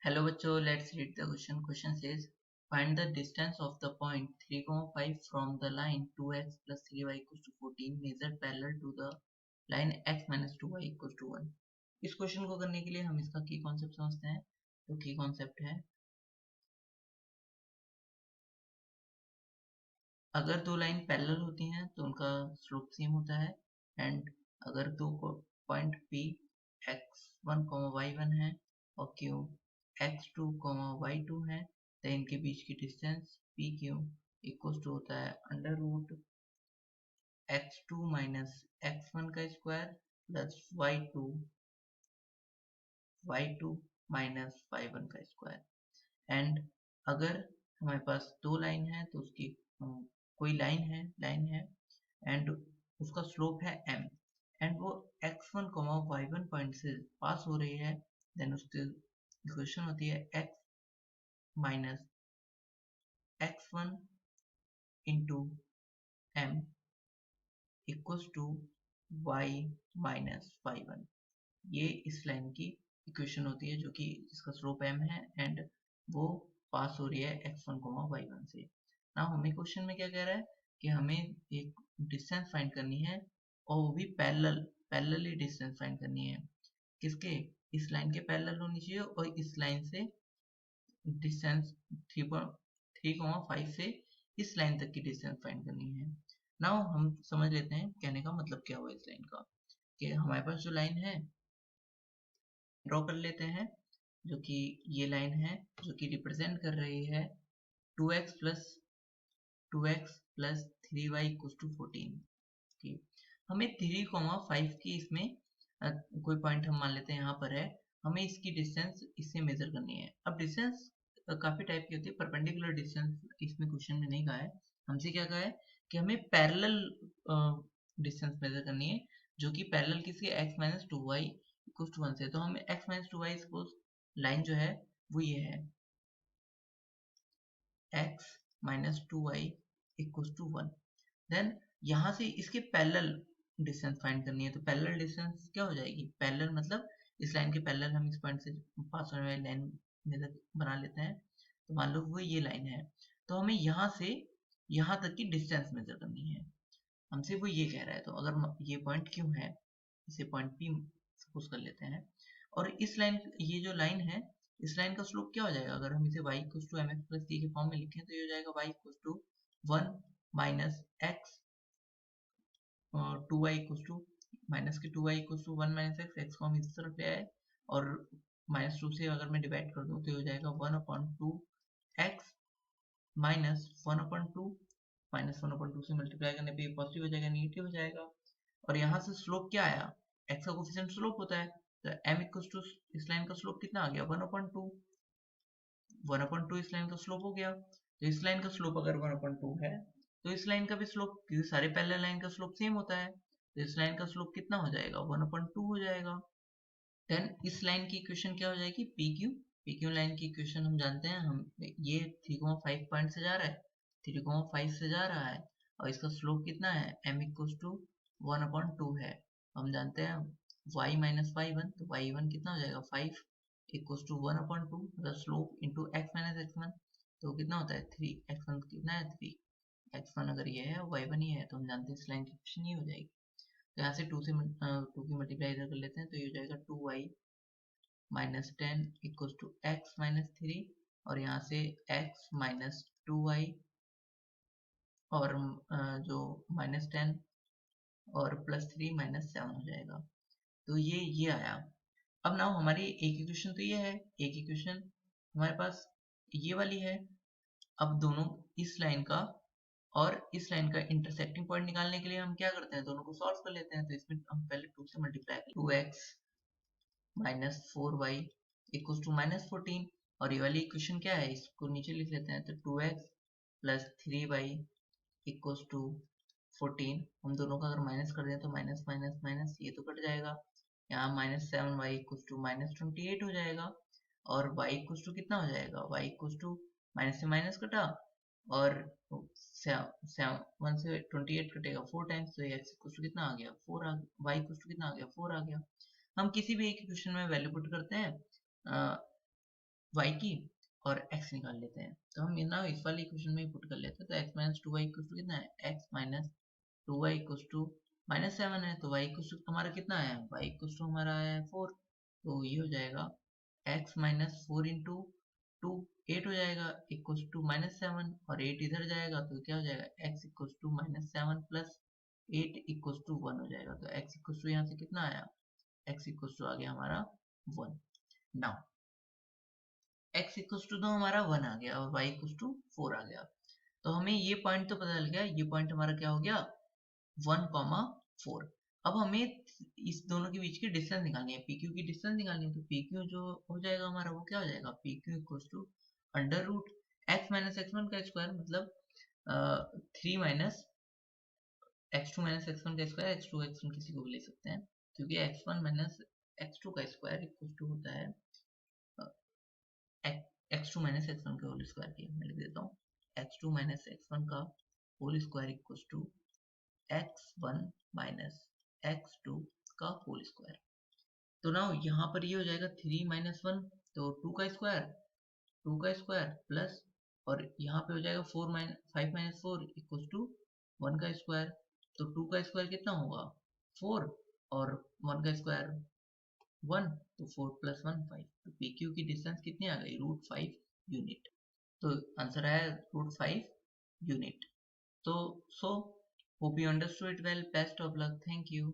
Hello बच्चों, let's read the question. Question says, find the distance of the point 3, 5 from the line 2x plus 3y equals to 14 measured parallel to the line x minus 2y equals to 1. इस question को करने के लिए हम इसका की concept समझते हैं. तो की कॉन्सेप्ट है, अगर दो लाइन पैरेलल होती हैं तो उनका स्लोप सेम होता है. एंड अगर दो पॉइंट P x1, y1 है और Q x2, y2 है तो इनके बीच की डिस्टेंस PQ इक्वल टू होता है under root x2 minus x1 का square plus y2 minus y1 का स्क्वायर. एंड अगर हमारे पास दो लाइन है तो उसकी कोई लाइन है एंड उसका स्लोप है m एंड वो x1, y1 पॉइंट से पास हो रही है, देन उसकी इक्वेशन होती है x minus x1 into m equals to y minus y1. ये इस लाइन की इक्वेशन होती है जो कि इसका स्लोप m है एंड वो पास हो रही है x1, y1 से. ना हमें क्वेश्चन में क्या कह रहा है कि हमें एक डिस्टेंस फाइंड करनी है और वो भी पैरेलली डिस्टेंस फाइंड करनी है. किसके? इस लाइन के पैरेलल होनी चाहिए और इस लाइन से डिस्टेंस 3.5 से इस लाइन तक की डिस्टेंस फाइंड करनी है. नाउ हम समझ लेते हैं कहने का मतलब क्या हुआ इस लाइन का. कि हमारे पास जो लाइन है ड्रॉ कर लेते हैं, जो कि ये लाइन है जो कि रिप्रेजेंट कर रही है 2x plus 3y equals to 14. ठीक, हमें 3, 5 की इसमें कोई पॉइंट हम मान लेते हैं यहाँ पर है, हमें इसकी डिस्टेंस इससे मेजर करनी है. अब डिस्टेंस काफी टाइप की होती है. परपेंडिकुलर डिस्टेंस इसमें क्वेश्चन में नहीं कहा है, हमसे क्या कहा है कि हमें पैरेलल डिस्टेंस मेजर करनी है जो कि पैरेलल किसके x minus 2y equal to 1 से. तो हमें x minus 2y suppose line जो है वो ये है x minus 2y equal to 1. Then यहाँ से इसके पैरेलल डिस्टेंस फाइंड करनी है. तो पैरेलल डिस्टेंस क्या हो जाएगी? पैरेलल मतलब इस लाइन के पैरेलल हम इस पॉइंट से पास होने वाली लाइन मेजर बना लेते हैं. तो मान लो वो ये लाइन है, तो हमें यहाँ से यहाँ तक की डिस्टेंस मेजर करनी है. हमसे वो ये कह रहा है. तो अगर ये पॉइंट क्यों है, इसे पॉइंट P सपोज कर लेते हैं, और इस लाइन, ये जो लाइन है इस लाइन का स्लोप क्या हो जाएगा? अगर हम इसे y equal to mx plus c के फॉर्म में लिखें तो ये हो जाएगा y equal to 1 minus x 2y equal to minus के 2y equal to 1 minus x को हम इस तरफ ले आए और -2 से अगर मैं डिवाइड कर दूं तो ये हो जाएगा 1/2 x माइनस 1/2 -1/2 से मल्टीप्लाई करने पे पॉजिटिव हो जाएगा, नेगेटिव हो जाएगा. और यहाँ से स्लोप क्या आया? x का कोफिशिएंट स्लोप होता है, तो m इक्वल टू इस लाइन का स्लोप कितना आ गया? 1/2 इस लाइन का स्लोप हो गया. तो इस लाइन का स्लोप अगर 1/2 है तो इस लाइन का भी स्लोप, क्योंकि सारे पैरेलल लाइन का स्लोप सेम होता है, तो इस लाइन का स्लोप कितना हो जाएगा? 1/2 हो जाएगा. देन इस लाइन की इक्वेशन क्या हो जाएगी? PQ लाइन की इक्वेशन हम जानते हैं, हम ये 3,5 पॉइंट से जा रहा है, 3,5 से जा रहा है और इसका स्लोप कितना है? m इक्वल टू 1/2 है. हम जानते हैं y माइनस y1, तो y1 कितना हो जाएगा? 5 इक्वल टू 1/2 मतलब slope into x minus x1, तो कितना होता है? 3. x1 कितना है? 3. x1 अगर ये है y1 ये है तो हम जानते हैं इस लाइन की इक्वेशन ये हो जाएगी. तो यहाँ से 2 से 2 की मल्टीप्लाई इधर कर लेते हैं तो ये हो जाएगा 2y minus 10 equal to x माइनस 3 और यहाँ से x माइनस 2y और जो माइनस 10 और प्लस 3 माइनस 7 हो जाएगा. तो ये आया. अब नाउ हमारी एक इक्वेशन तो ये है, एक इक्वेशन हमारे पास ये वाली है. अब दोनों इस लाइन का और इस लाइन का इंटरसेक्टिंग पॉइंट निकालने के लिए हम क्या करते हैं? दोनों को सॉल्व कर लेते हैं. तो इसमें हम पहले 2 से मल्टीप्लाई करें, 2x minus 4y equal to minus 14. और ये वाली इक्वेशन क्या है? इसको नीचे लिख लेते हैं. तो 2x plus 3y equal to 14. हम दोनों का अगर माइनस कर दें तो माइनस माइनस माइनस ये तो कट जाएगा. यहाँ minus 7y equal to minus 28 हो जाएगा और y इक्वल टू कितना हो जाएगा? y इक्वल टू माइनस से माइनस कटा और 1 से 28 कटेगा 4 टाइम्स, तो x इक्वल टू कितना आ गया? 4 आ गया. y इक्वल टू कितना आ गया? 4 आ गया. हम किसी भी एक इक्वेशन में वैल्यू पुट करते हैं, y की और x निकाल लेते हैं। तो हम ना इस वाले इक्वेशन में पुट कर लेते हैं। तो x minus two y equal to कितना है, x minus two y equal to minus 7 है। तो y इक्वल टू हमारा कितना आया है, y इक्वल टू हमारा आया है 4। तो ये हो जाएगा x माइनस 4 इंटू 2 8 हो जाएगा इक्वल टू माइनस 7, और 8 इधर जाएगा तो क्या हो जाएगा, x equal to minus 7 plus 8 equal to 1 हो जाएगा। तो x इक्वल टू यहाँ से कितना आया, x इक्वल टू आ गया हमारा 1। नाउ x इक्वल टू तो हमारा 1 आ गया और y इक्वल टू 4 आ गया। तो हमें ये पॉइंट तो पता चल गया, ये पॉइंट हमारा क्या हो गया 1,4। अब हमें इस दोनों के बीच की डिस्टेंस निकालनी है, PQ की डिस्टेंस निकालनी है। तो PQ जो हो जाएगा हमारा वो क्या हो जाएगा, PQ equal to under root x minus x1 का स्क्वायर, मतलब 3 माइनस x2 माइनस x1 का स्क्वायर, x2 x1 किसी को भी ले सकते हैं, क्योंकि x1 माइनस x2 का स्क्वायर इक्वल टू होता है x2 माइनस x1 का होल स्क्वायर की मैं लिख देता हूँ, x2 माइनस x1 का whole square equal to x1 minus x2 का होल स्क्वायर। तो ना यहाँ पर ये हो जाएगा 3 माइनस 1, तो 2 का स्क्वायर प्लस, और यहाँ पे हो जाएगा 5 माइनस 4 इक्वल टू 1 का स्क्वायर। तो 2 का स्क्वायर कितना होगा 4, और 1 का स्क्वायर 1, तो 4 प्लस 1 5। तो PQ की डिस्टेंस कितनी आ गई, √5 यूनिट। तो आंसर आया √5 यूनिट। तो hope you understood it well, best of luck, thank you.